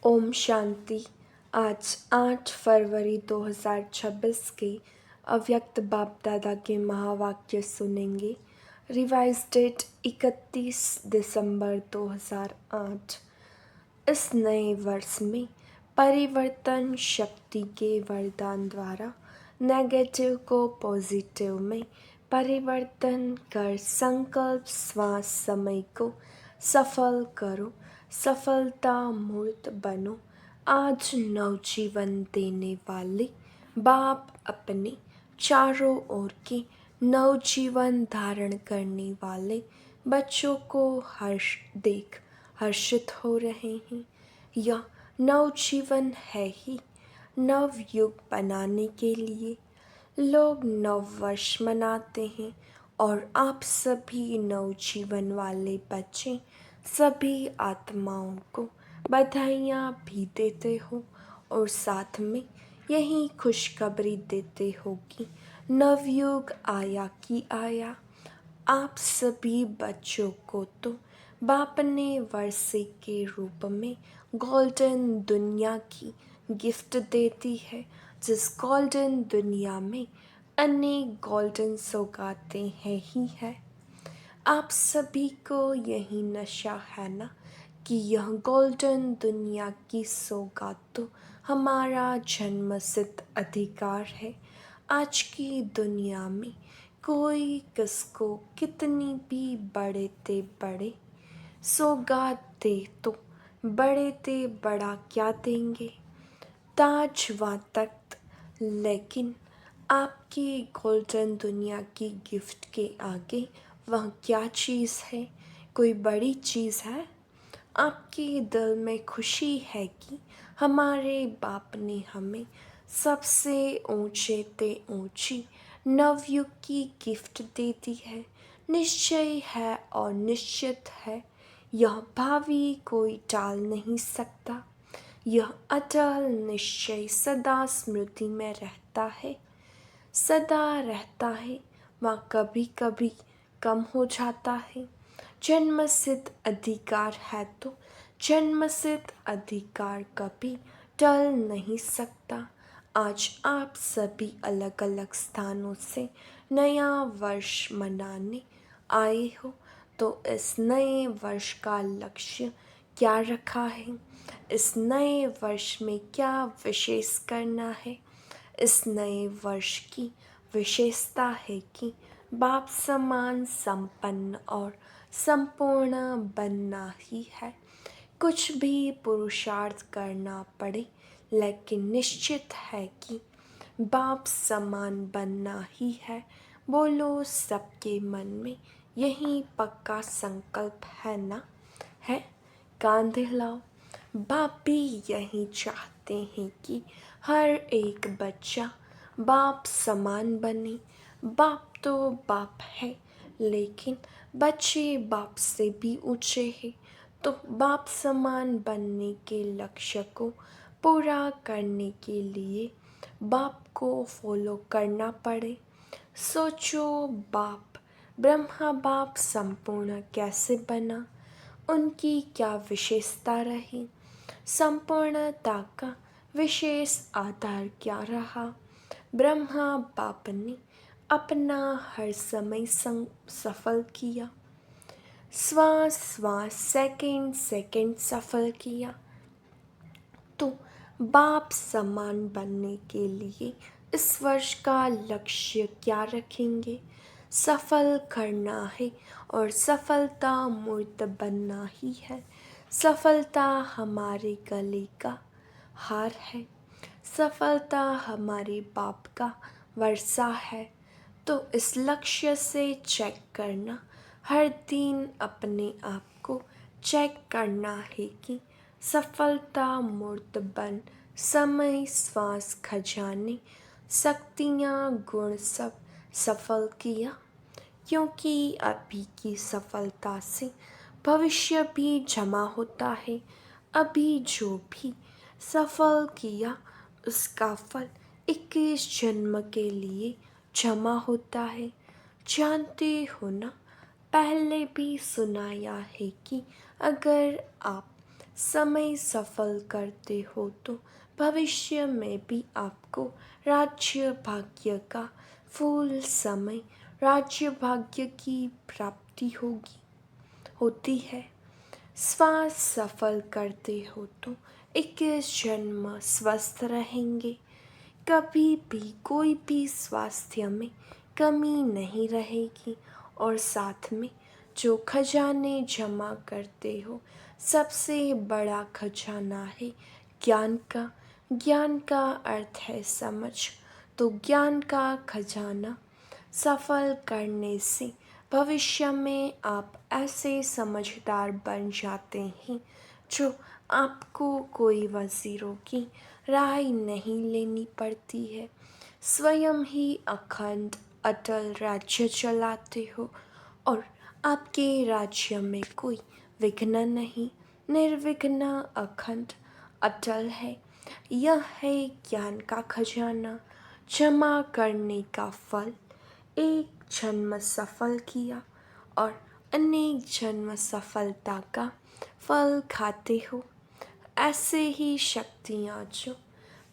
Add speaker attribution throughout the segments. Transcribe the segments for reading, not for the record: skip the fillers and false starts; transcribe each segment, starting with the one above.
Speaker 1: ओम शांति। आज 8 फरवरी 2026 के अव्यक्त बाप दादा के महावाक्य सुनेंगे। रिवाइज डेट 31 दिसंबर 2008। इस नए वर्ष में परिवर्तन शक्ति के वरदान द्वारा नेगेटिव को पॉजिटिव में परिवर्तन कर संकल्प श्वास समय को सफल करो, सफलता मूर्त बनो। आज नवजीवन देने वाले बाप अपने चारों ओर के नवजीवन धारण करने वाले बच्चों को हर्षित हो रहे हैं। यह नवजीवन है ही नवयुग बनाने के लिए लोग नववर्ष मनाते हैं और आप सभी नवजीवन वाले बच्चे सभी आत्माओं को बधाइयाँ भी देते हो और साथ में यही खुशखबरी देते हो कि नवयुग आया कि आया। आप सभी बच्चों को तो बाप ने वर्षे के रूप में गोल्डन दुनिया की गिफ्ट देती है, जिस गोल्डन दुनिया में अनेक गोल्डन सौगातें हैं ही है। आप सभी को यही नशा है ना कि यह गोल्डन दुनिया की सौगात तो हमारा जन्मसिद्ध अधिकार है। आज की दुनिया में कोई किसको कितनी भी बड़े ते बड़े सौगात दे तो बड़े ते बड़ा क्या देंगे, ताज व तख्त, लेकिन आपकी गोल्डन दुनिया की गिफ्ट के आगे वह क्या चीज़ है? कोई बड़ी चीज़ है? आपके दिल में खुशी है कि हमारे बाप ने हमें सबसे ऊंचे ते ऊंची नवयुग की गिफ्ट दे दी है। निश्चय है और निश्चित है, यह भावी कोई टाल नहीं सकता। यह अटल निश्चय सदा स्मृति में रहता है, सदा रहता है, वह कभी कभी कम हो जाता है। जन्मसिद्ध अधिकार है तो जन्मसिद्ध अधिकार कभी टल नहीं सकता। आज आप सभी अलग अलग स्थानों से नया वर्ष मनाने आए हो, तो इस नए वर्ष का लक्ष्य क्या रखा है? इस नए वर्ष में क्या विशेष करना है? इस नए वर्ष की विशेषता है कि बाप समान संपन्न और संपूर्ण बनना ही है। कुछ भी पुरुषार्थ करना पड़े, लेकिन निश्चित है कि बाप समान बनना ही है। बोलो, सबके मन में यही पक्का संकल्प है ना? है? कान दिलाओ। बाप भी यही चाहते हैं कि हर एक बच्चा बाप समान बने। बाप तो बाप है, लेकिन बच्चे बाप से भी ऊंचे हैं, तो बाप समान बनने के लक्ष्य को पूरा करने के लिए बाप को फॉलो करना पड़े। सोचो, बाप ब्रह्मा बाप संपूर्ण कैसे बना? उनकी क्या विशेषता रही? संपूर्णता का विशेष आधार क्या रहा? ब्रह्मा बाप ने अपना हर समय सफल किया, श्वास श्वास सेकंड सेकंड सफल किया। तो बाप समान बनने के लिए इस वर्ष का लक्ष्य क्या रखेंगे? सफल करना है और सफलता मूर्त बनना ही है। सफलता हमारे गले का हार है, सफलता हमारे बाप का वर्षा है। तो इस लक्ष्य से चेक करना, हर दिन अपने आप को चेक करना है कि सफलता मूर्त बन समय श्वास खजाने शक्तियाँ गुण सब सफल किया। क्योंकि अभी की सफलता से भविष्य भी जमा होता है। अभी जो भी सफल किया उसका फल 21 जन्म के लिए जमा होता है। जानते हो ना, पहले भी सुनाया है कि अगर आप समय सफल करते हो तो भविष्य में भी आपको राज्य भाग्य का फूल समय राज्य भाग्य की प्राप्ति होती है। श्वास सफल करते हो तो 21 जन्म स्वस्थ रहेंगे। कभी भी कोई भी स्वास्थ्य में कमी नहीं रहेगी और साथ में जो खजाने जमा करते हो सबसे बड़ा खजाना है ज्ञान का। ज्ञान का अर्थ है समझ, तो ज्ञान का खजाना सफल करने से भविष्य में आप ऐसे समझदार बन जाते हैं जो आपको कोई वज़ीरों की राय नहीं लेनी पड़ती है। स्वयं ही अखंड अटल राज्य चलाते हो और आपके राज्य में कोई विघ्न नहीं, निर्विघ्न अखंड अटल है। यह है ज्ञान का खजाना जमा करने का फल। एक जन्म सफल किया और अनेक जन्म सफलता का फल खाते हो। ऐसे ही शक्तियाँ जो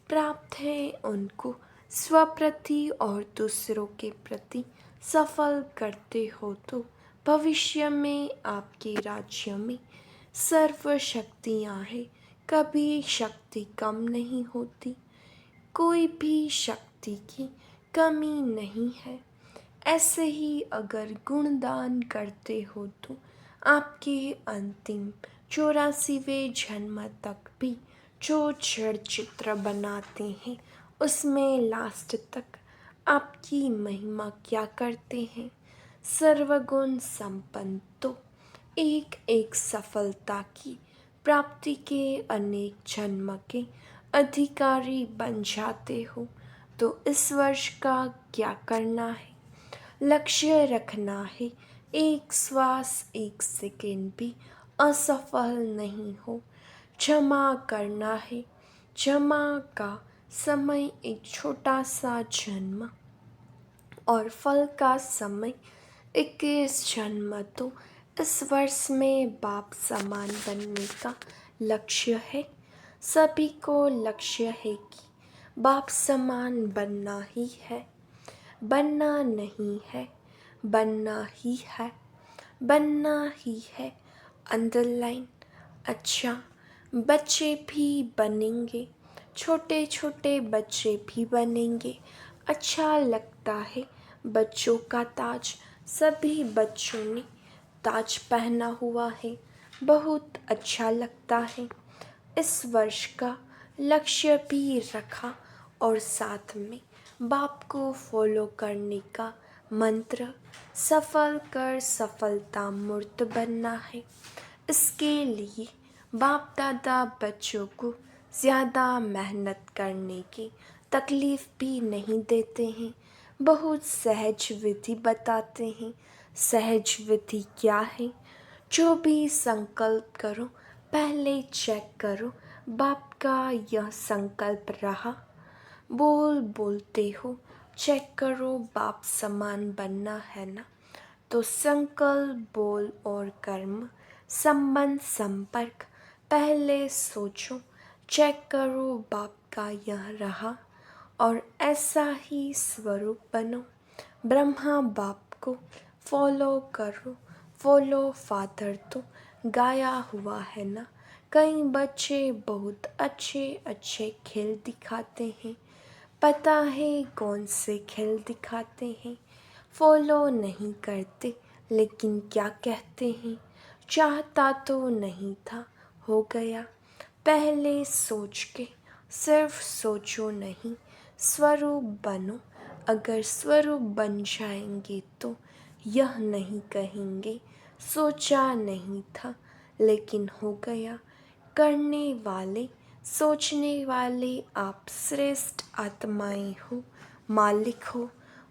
Speaker 1: प्राप्त है उनको स्वप्रति और दूसरों के प्रति सफल करते हो तो भविष्य में आपके राज्य में सर्व शक्तियाँ हैं। कभी शक्ति कम नहीं होती, कोई भी शक्ति की कमी नहीं है। ऐसे ही अगर गुणदान करते हो तो आपके अंतिम 84वें जन्म तक भी जो जड़ चित्र बनाते हैं उसमें लास्ट तक आपकी महिमा क्या करते हैं। सर्वगुण संपन्न तो एक एक सफलता की प्राप्ति के अनेक जन्म के अधिकारी बन जाते हो। तो इस वर्ष का क्या करना है? लक्ष्य रखना है एक श्वास एक सेकेंड भी असफल नहीं हो। क्षमा करना है, क्षमा का समय एक छोटा सा जन्म और फल का समय 21 जन्म। तो इस वर्ष में बाप समान बनने का लक्ष्य है। सभी को लक्ष्य है कि बाप समान बनना ही है, बनना नहीं है, बनना ही है, बनना ही है। अंडरलाइन। अच्छा, बच्चे भी बनेंगे, छोटे छोटे बच्चे भी बनेंगे। अच्छा लगता है बच्चों का ताज, सभी बच्चों ने ताज पहना हुआ है, बहुत अच्छा लगता है। इस वर्ष का लक्ष्य भी रखा और साथ में बाप को फॉलो करने का मंत्र, सफल कर सफलता मूर्त बनना है। इसके लिए बाप दादा बच्चों को ज़्यादा मेहनत करने की तकलीफ़ भी नहीं देते हैं, बहुत सहज विधि बताते हैं। सहज विधि क्या है? जो भी संकल्प करो पहले चेक करो बाप का यह संकल्प रहा। बोलते हो चेक करो बाप समान बनना है ना। तो संकल्प, बोल और कर्म संबंध संपर्क पहले सोचो, चेक करो बाप का यह रहा और ऐसा ही स्वरूप बनो। ब्रह्मा बाप को फॉलो करो, फॉलो फादर तो गाया हुआ है ना। कई बच्चे बहुत अच्छे अच्छे खेल दिखाते हैं, पता है कौन से खेल दिखाते हैं, फॉलो नहीं करते लेकिन क्या कहते हैं, चाहता तो नहीं था हो गया। पहले सोच के, सिर्फ सोचो नहीं, स्वरूप बनो। अगर स्वरूप बन जाएंगे तो यह नहीं कहेंगे सोचा नहीं था लेकिन हो गया। करने वाले, सोचने वाले आप श्रेष्ठ आत्माएं हो, मालिक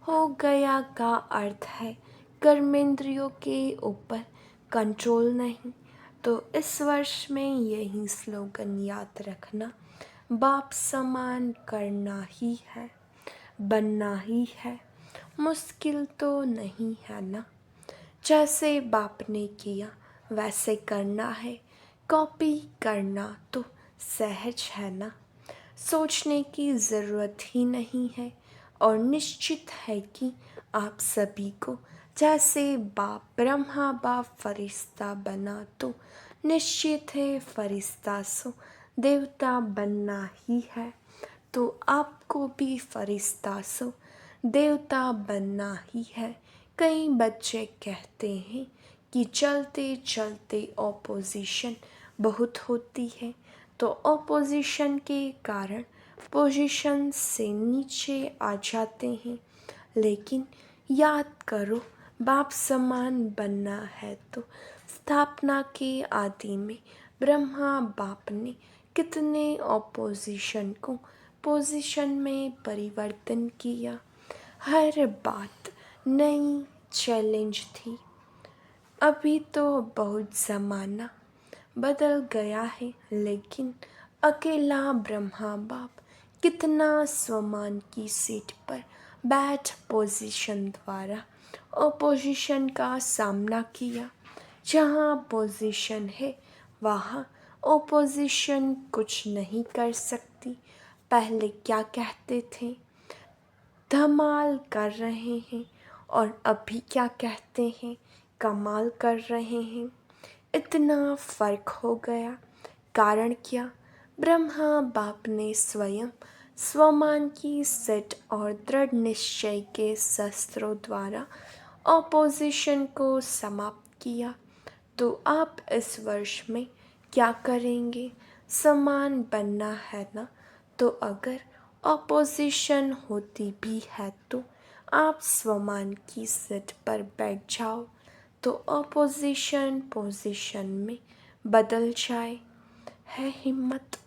Speaker 1: हो गया का अर्थ है कर्मेंद्रियों के ऊपर कंट्रोल नहीं। तो इस वर्ष में यही स्लोगन याद रखना, बाप समान करना ही है, बनना ही है। मुश्किल तो नहीं है ना, जैसे बाप ने किया वैसे करना है। कॉपी करना तो सहज है ना, सोचने की ज़रूरत ही नहीं है। और निश्चित है कि आप सभी को जैसे बाप ब्रह्मा बाप फरिश्ता बना, तो निश्चित है फरिश्ता सो देवता बनना ही है। तो आपको भी फरिश्ता सो देवता बनना ही है। कई बच्चे कहते हैं कि चलते चलते ऑपोजिशन बहुत होती है, तो ऑपोजिशन के कारण पोजीशन से नीचे आ जाते हैं। लेकिन याद करो, बाप समान बनना है तो स्थापना के आदि में ब्रह्मा बाप ने कितने ऑपोजिशन को पोजीशन में परिवर्तन किया। हर बात नई चैलेंज थी। अभी तो बहुत ज़माना बदल गया है, लेकिन अकेला ब्रह्मा बाप कितना स्वमान की सीट पर बैठ पोजीशन द्वारा ओपोजिशन का सामना किया। जहाँ पोजीशन है वहाँ ओपोजिशन कुछ नहीं कर सकती। पहले क्या कहते थे, धमाल कर रहे हैं, और अभी क्या कहते हैं, कमाल कर रहे हैं। इतना फर्क हो गया। कारण क्या? ब्रह्मा बाप ने स्वयं स्वमान की सिट और दृढ़ निश्चय के शस्त्रों द्वारा ऑपोजिशन को समाप्त किया। तो आप इस वर्ष में क्या करेंगे? समान बनना है ना, तो अगर ऑपोजिशन होती भी है तो आप स्वमान की सीट पर बैठ जाओ, तो ऑपोजिशन पोजीशन में बदल जाए। है हिम्मत,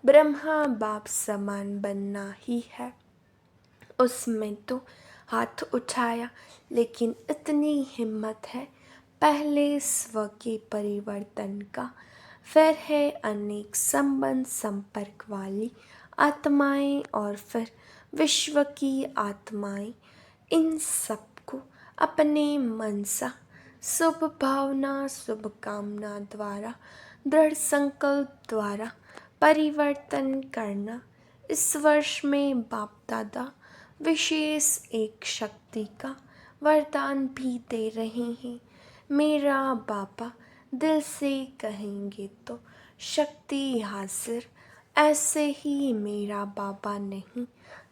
Speaker 1: ब्रह्मा बाप समान बनना ही है। उसमें तो हाथ उठाया, लेकिन इतनी हिम्मत है पहले स्व के परिवर्तन का, फिर है अनेक संबंध संपर्क वाली आत्माएं, और फिर विश्व की आत्माएं। इन सबको अपने मनसा शुभ भावना शुभ कामना द्वारा दृढ़ संकल्प द्वारा परिवर्तन करना। इस वर्ष में बाप दादा विशेष एक शक्ति का वरदान भी दे रहे हैं। मेरा बाबा दिल से कहेंगे तो शक्ति हाजिर, ऐसे ही मेरा बाबा नहीं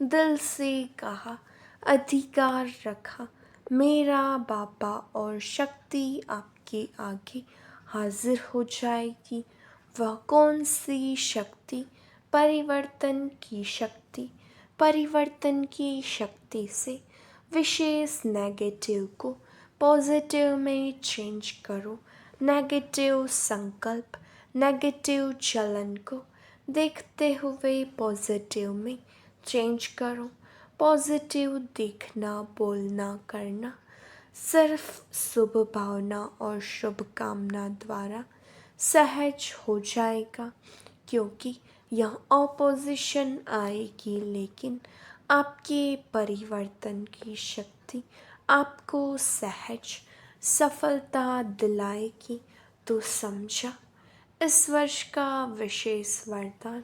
Speaker 1: दिल से कहा अधिकार रखा। मेरा बाबा और शक्ति आपके आगे हाजिर हो जाएगी। वह कौन सी शक्ति? परिवर्तन की शक्ति। परिवर्तन की शक्ति से विशेष नेगेटिव को पॉजिटिव में चेंज करो। नेगेटिव संकल्प नेगेटिव चलन को देखते हुए पॉजिटिव में चेंज करो। पॉजिटिव देखना बोलना करना सिर्फ शुभ भावना और शुभ कामना द्वारा सहज हो जाएगा, क्योंकि यह ऑपोजिशन आएगी, लेकिन आपके परिवर्तन की शक्ति आपको सहज सफलता दिलाएगी। तो समझा, इस वर्ष का विशेष वरदान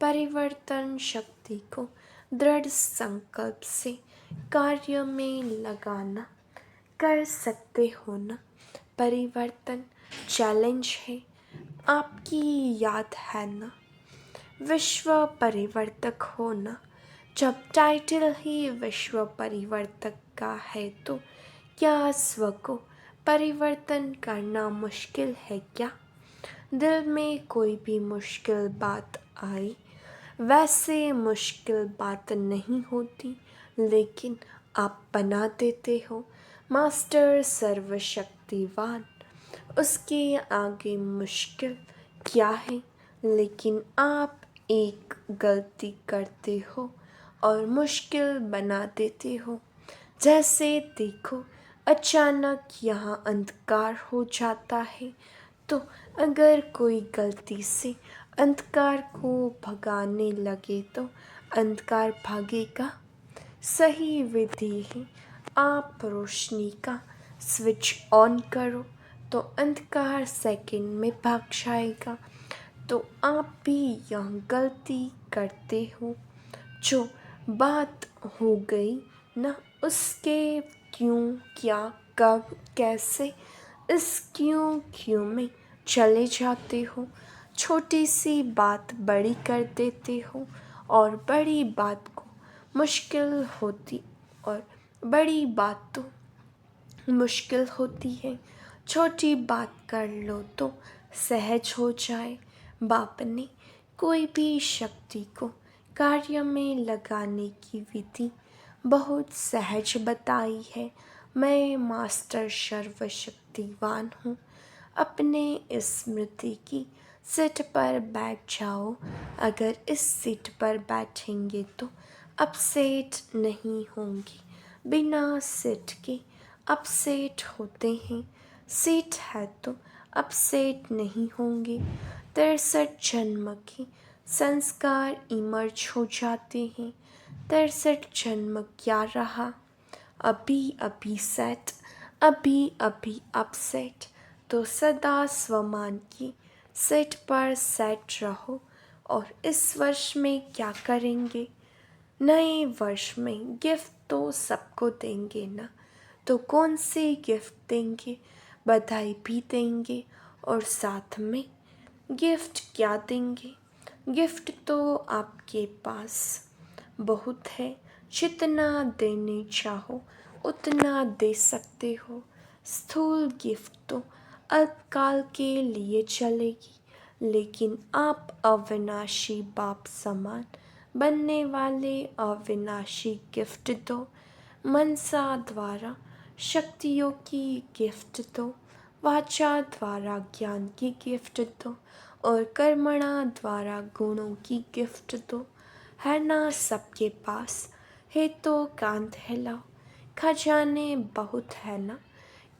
Speaker 1: परिवर्तन शक्ति को दृढ़ संकल्प से कार्य में लगाना। कर सकते हो ना? परिवर्तन चैलेंज है, आपकी याद है ना? विश्व परिवर्तक हो ना? जब टाइटल ही विश्व परिवर्तक का है, तो क्या स्व को परिवर्तन करना मुश्किल है क्या? दिल में कोई भी मुश्किल बात आई, वैसे मुश्किल बात नहीं होती, लेकिन आप बना देते हो। मास्टर सर्वशक्तिवान, उसके आगे मुश्किल क्या है? लेकिन आप एक गलती करते हो और मुश्किल बना देते हो। जैसे देखो, अचानक यहाँ अंधकार हो जाता है, तो अगर कोई गलती से अंधकार को भगाने लगे तो अंधकार भागेगा। सही विधि है, आप रोशनी का स्विच ऑन करो, तो अंधकार सेकंड में भाग जाएगा। तो आप भी यह गलती करते हो। जो बात हो गई ना, उसके क्यों, क्या, कब, कैसे, इस क्यों में चले जाते हो। छोटी सी बात बड़ी कर देते हो और बड़ी बात को मुश्किल होती, और बड़ी बात तो मुश्किल होती है। छोटी बात कर लो तो सहज हो जाए। बाप ने कोई भी शक्ति को कार्य में लगाने की विधि बहुत सहज बताई है। मैं मास्टर सर्वशक्तिवान हूँ। अपने इस स्मृति की सीट पर बैठ जाओ। अगर इस सीट पर बैठेंगे तो अपसेट नहीं होंगे। बिना सीट के अपसेट होते हैं। सीट है तो अपसेट नहीं होंगे। 63 जन्म के संस्कार इमर्ज हो जाते हैं। 63 जन्म क्या रहा, अभी अभी सेट, अभी अभी अपसेट। तो सदा स्वमान की सेट पर सेट रहो। और इस वर्ष में क्या करेंगे? नए वर्ष में गिफ्ट तो सबको देंगे ना, तो कौन सी गिफ्ट देंगे? बधाई भी देंगे और साथ में गिफ्ट क्या देंगे? गिफ्ट तो आपके पास बहुत है। जितना देने चाहो उतना दे सकते हो। स्थूल गिफ्ट तो अल्पकाल के लिए चलेगी, लेकिन आप अविनाशी बाप समान बनने वाले अविनाशी गिफ्ट दो। मनसा द्वारा शक्तियों की गिफ्ट दो। वाचा द्वारा ज्ञान की गिफ्ट दो और कर्मणा द्वारा गुणों की गिफ्ट दो। है ना सबके पास? है तो कांत हिलाओ। खजाने बहुत है ना,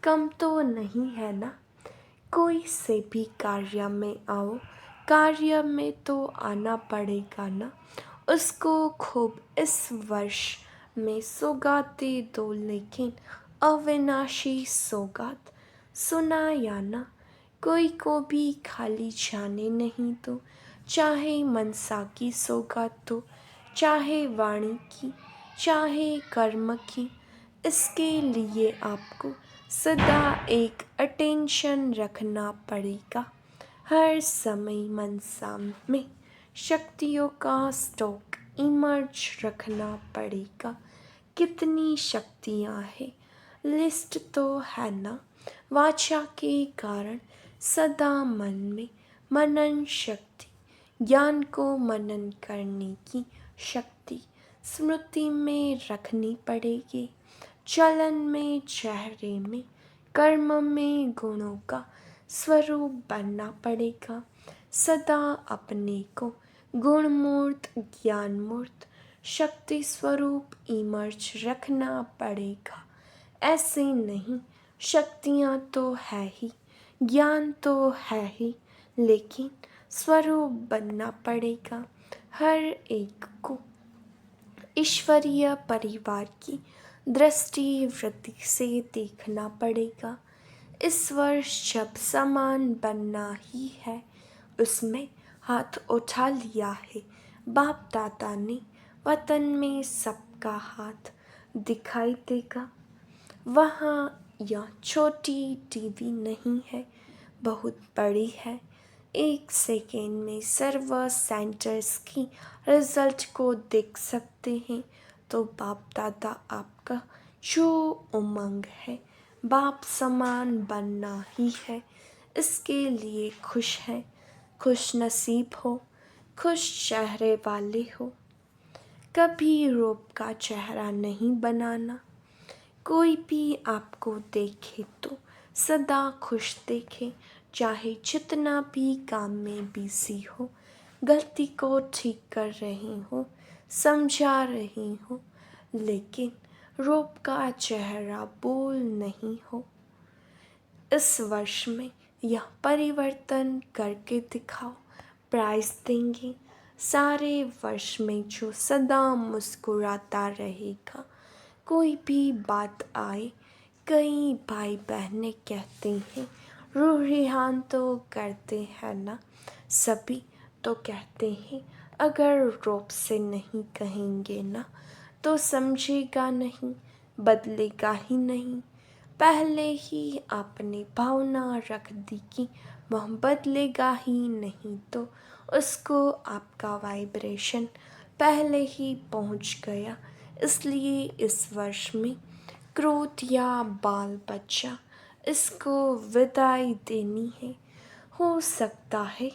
Speaker 1: कम तो नहीं है ना। कोई से भी कार्य में आओ, कार्य में तो आना पड़ेगा ना। उसको खूब इस वर्ष में सौगातें दो, लेकिन अविनाशी सौगात। सुना या ना? कोई को भी खाली जाने नहीं दो। चाहे मनसा की सौगात दो, चाहे वाणी की, चाहे कर्म की। इसके लिए आपको सदा एक अटेंशन रखना पड़ेगा। हर समय मनसा में शक्तियों का स्टॉक इमर्ज रखना पड़ेगा। कितनी शक्तियाँ हैं, लिस्ट तो है ना। वाचा के कारण सदा मन में मनन शक्ति, ज्ञान को मनन करने की शक्ति स्मृति में रखनी पड़ेगी। चलन में, चेहरे में, कर्म में गुणों का स्वरूप बनना पड़ेगा। सदा अपने को गुणमूर्त, ज्ञानमूर्त, शक्ति स्वरूप इमर्ज रखना पड़ेगा। ऐसे नहीं, शक्तियाँ तो है ही, ज्ञान तो है ही, लेकिन स्वरूप बनना पड़ेगा। हर एक को ईश्वरीय परिवार की दृष्टि वृत्ति से देखना पड़ेगा। इस वर्ष जब समान बनना ही है, उसमें हाथ उठा लिया है बाप दादा ने। वतन में सबका हाथ दिखाई देगा। वहाँ यह छोटी टीवी नहीं है, बहुत बड़ी है। एक सेकेंड में सर्व सेंटर्स की रिजल्ट को देख सकते हैं। तो बाप दादा आपका जो उमंग है, बाप समान बनना ही है, इसके लिए खुश हैं। खुश नसीब हो, खुश चेहरे वाले हो। कभी रूप का चेहरा नहीं बनाना। कोई भी आपको देखे तो सदा खुश देखे, चाहे जितना भी काम में बिजी हो, गलती को ठीक कर रही हो, समझा रही हो, लेकिन रूप का चेहरा बोल नहीं हो। इस वर्ष में यह परिवर्तन करके दिखाओ, प्राइज देंगे। सारे वर्ष में जो सदा मुस्कुराता रहेगा। कोई भी बात आए, कई भाई बहनें कहते हैं रूहियान तो करते हैं ना सभी, तो कहते हैं अगर रूप से नहीं कहेंगे ना तो समझेगा नहीं, बदलेगा ही नहीं। पहले ही आपने भावना रख दी कि वह बदलेगा ही नहीं, तो उसको आपका वाइब्रेशन पहले ही पहुंच गया। इसलिए इस वर्ष में क्रोध या बाल बच्चा इसको विदाई देनी है। हो सकता है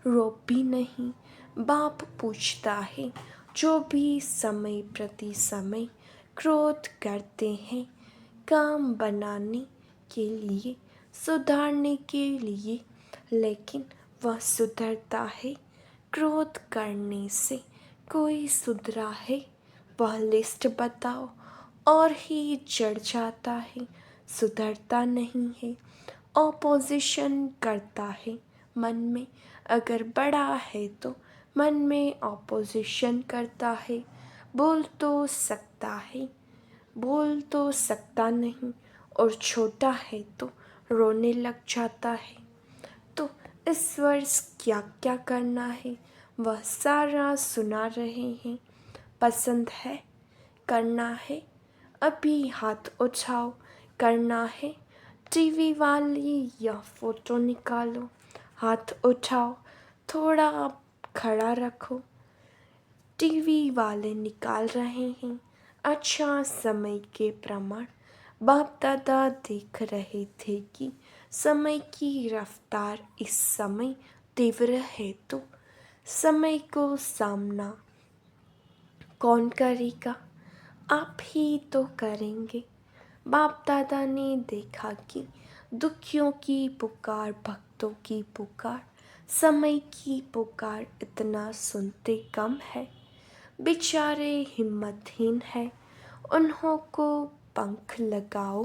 Speaker 1: रोब भी नहीं, बाप पूछता है जो भी समय प्रति समय क्रोध करते हैं काम बनाने के लिए, सुधारने के लिए, लेकिन वह सुधरता है क्रोध करने से। कोई सुधरा है वह लिस्ट बताओ, और ही चढ़ जाता है, सुधरता नहीं है। ऑपोजिशन करता है मन में, अगर बड़ा है तो मन में ऑपोजिशन करता है। बोल तो सकता है, बोल तो सकता नहीं, और छोटा है तो रोने लग जाता है। तो इस वर्ष क्या क्या करना है वह सारा सुना रहे हैं। पसंद है, करना है, अभी हाथ उठाओ, करना है। टीवी वाली यह फोटो निकालो, हाथ उठाओ, थोड़ा खड़ा रखो। टीवी वाले निकाल रहे हैं। अच्छा, समय के प्रमाण बाप दादा देख रहे थे कि समय की रफ्तार इस समय तीव्र है, तो समय को सामना कौन करेगा? आप ही तो करेंगे। बाप दादा ने देखा कि दुखियों की पुकार, भक्तों की पुकार, समय की पुकार इतना सुनते कम है। बेचारे हिम्मतहीन है, उन्हों को पंख लगाओ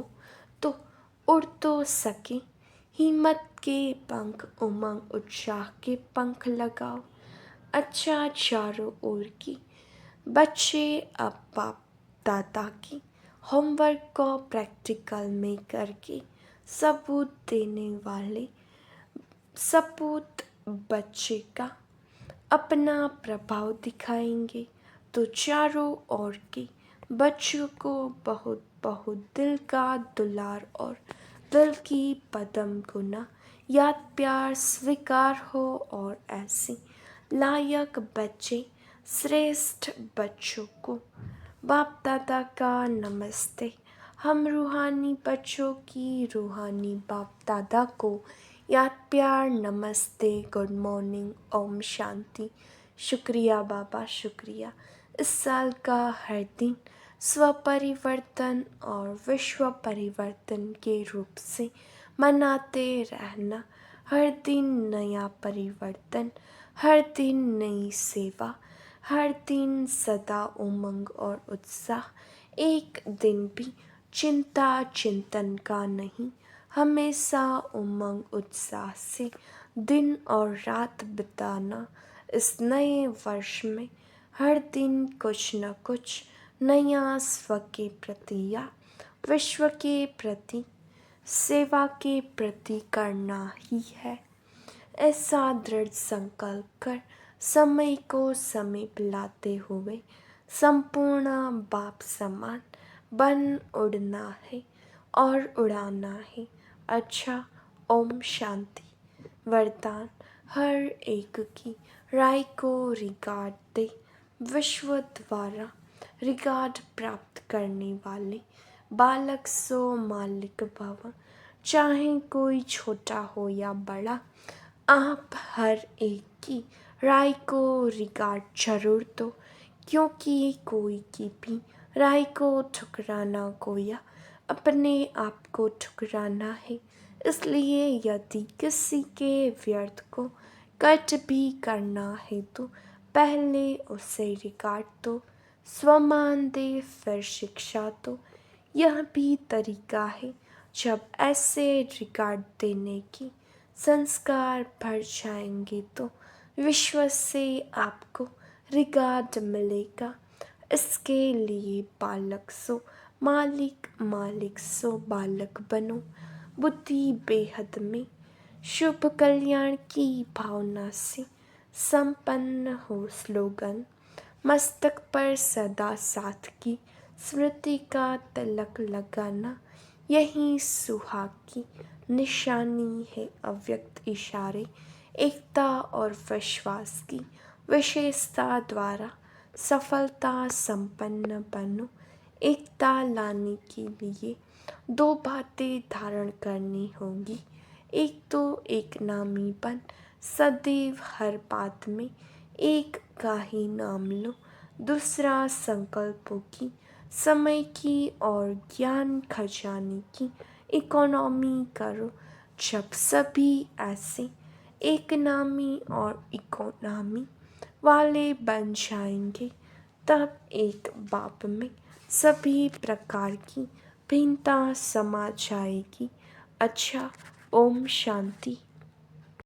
Speaker 1: तो उड़ तो सके। हिम्मत के पंख, उमंग उत्साह के पंख लगाओ। अच्छा, चारों ओर की बच्चे अब बाप दादा की होमवर्क को प्रैक्टिकल में करके सबूत देने वाले सपूत बच्चे का अपना प्रभाव दिखाएंगे, तो चारों ओर के बच्चों को बहुत बहुत दिल का दुलार और दिल की पदम गुना याद प्यार स्वीकार हो। और ऐसे लायक बच्चे, श्रेष्ठ बच्चों को बाप दादा का नमस्ते। हम रूहानी बच्चों की रूहानी बाप दादा को याद प्यार नमस्ते, गुड मॉर्निंग, ओम शांति। शुक्रिया बाबा, शुक्रिया। इस साल का हर दिन स्व परिवर्तन और विश्व परिवर्तन के रूप से मनाते रहना। हर दिन नया परिवर्तन, हर दिन नई सेवा, हर दिन सदा उमंग और उत्साह। एक दिन भी चिंता चिंतन का नहीं, हमेशा उमंग उत्साह से दिन और रात बिताना। इस नए वर्ष में हर दिन कुछ न कुछ नया स्व के प्रति या विश्व के प्रति, सेवा के प्रति करना ही है। ऐसा दृढ़ संकल्प कर समय को समीप लाते हुए संपूर्ण बाप समान बन उड़ना है और उड़ाना है। अच्छा, ओम शांति। वरदान, हर एक की राय को रिगार्ड दे। विश्व द्वारा रिगार्ड प्राप्त करने वाले बालक सो मालिक भव। चाहे कोई छोटा हो या बड़ा, आप हर एक की राय को रिगार्ड जरूर दो, क्योंकि कोई की भी राय को ठुकराना को या अपने आप को ठुकराना है। इसलिए यदि किसी के व्यर्थ को कट भी करना है तो पहले उसे रिगार्ड दो, स्वमान दे, फिर शिक्षा दो। यह भी तरीका है। जब ऐसे रिगार्ड देने की संस्कार भर जाएंगे तो विश्व से आपको रिगार्ड मिलेगा। इसके लिए बालक सो मालिक, मालिक सो बालक बनो। बुद्धि बेहद में शुभ कल्याण की भावना से संपन्न हो स्लोगन। मस्तक पर सदा साथ की स्मृति का तिलक लगाना, यही सुहाग की निशानी है। अव्यक्त इशारे एकता और विश्वास की विशेषता द्वारा सफलता संपन्न बनो। एकता लाने के लिए दो बातें धारण करनी होंगी। एक तो एक नामीपन, सदैव हर बात में एक का ही नाम लो। दूसरा संकल्पों की, समय की और ज्ञान खजाने की इकोनॉमी करो। जब सभी ऐसे एक नामी और इकोनॉमी वाले बन जाएंगे, तब एक बाप में सभी प्रकार की भिन्नता समा जाएगी। अच्छा, ओम शांति।